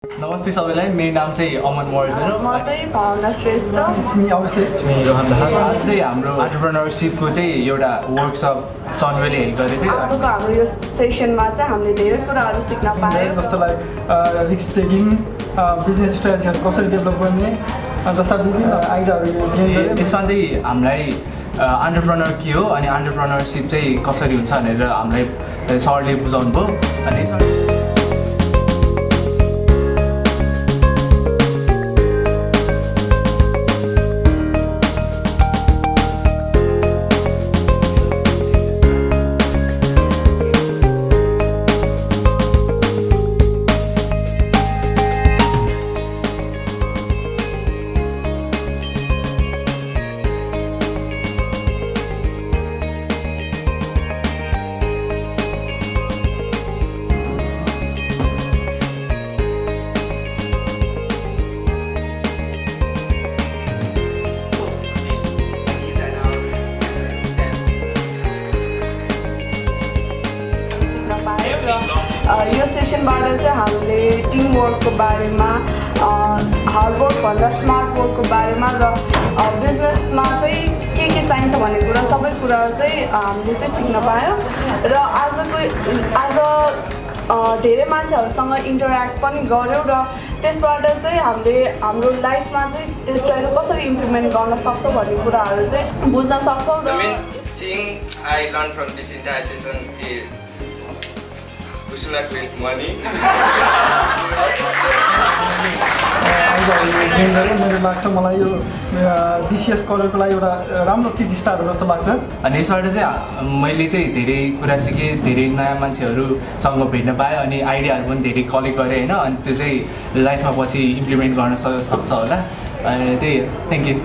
नमस्ते सबैलाई मेरो नाम चाहिँ अमन मर्जन हो म चाहिँ भावना Shrestha It's me, obviously. It's me, Rohan Dahal आज चाहिँ हाम्रो एन्टरप्रेन्योरशिपको चाहिँ एउटा वर्कसप सनवेले गरेको थियो आजको हाम्रो यो सेसनमा चाहिँ हामीले धेरै कुराहरू सिक्न पायौँ जस्तो रिस्क टेकिङ बिजनेस स्ट्राटेजीहरू कसरी डेभलप गर्ने जस्ता विभिन्न आइडियाहरू गेन गऱ्यौँ। त्यसमा चाहिँ हामीलाई एन्टरप्रेन्योर के हो अनि एन्टरप्रेन्योरशिप चाहिँ कसरी हुन्छ भनेर हामीलाई सरले बुझाउनु भयो अनि यो सेसनबाट चाहिँ हामीले टिमवर्कको बारेमा हार्डवर्कभन्दा स्मार्ट वर्कको बारेमा र बिजनेसमा चाहिँ के चाहिन्छ भन्ने कुरा सबै कुराहरू चाहिँ हामीले चाहिँ सिक्न पायौँ र आज धेरै मान्छेहरूसँग इन्टरेक्ट पनि गऱ्यौँ र त्यसबाट चाहिँ हामीले हाम्रो लाइफमा चाहिँ त्यसलाई कसरी इम्प्लिमेन्ट गर्न सक्छौँ भन्ने कुराहरू चाहिँ बुझ्न सक्छौँ The main thing I learned from this entire session is we should not waste money. आइडियाहरू गेन गरेँ मेरो लाग्छ मलाई यो बिसिएस करियरको लागि एउटा राम्रो किक स्टार्ट जस्तो लाग्छ। अनि यसबाट चाहिँ मैले चाहिँ धेरै कुरा सिकेँ धेरै नयाँ मान्छेहरूसँग भेट्न पाएँ अनि आइडियाहरू पनि धेरै कलेक्ट गरेँ होइन अनि त्यो चाहिँ लाइफमा पछि इम्प्लिमेन्ट गर्न सक्छ होला अनि त्यही थ्याङ्क यू।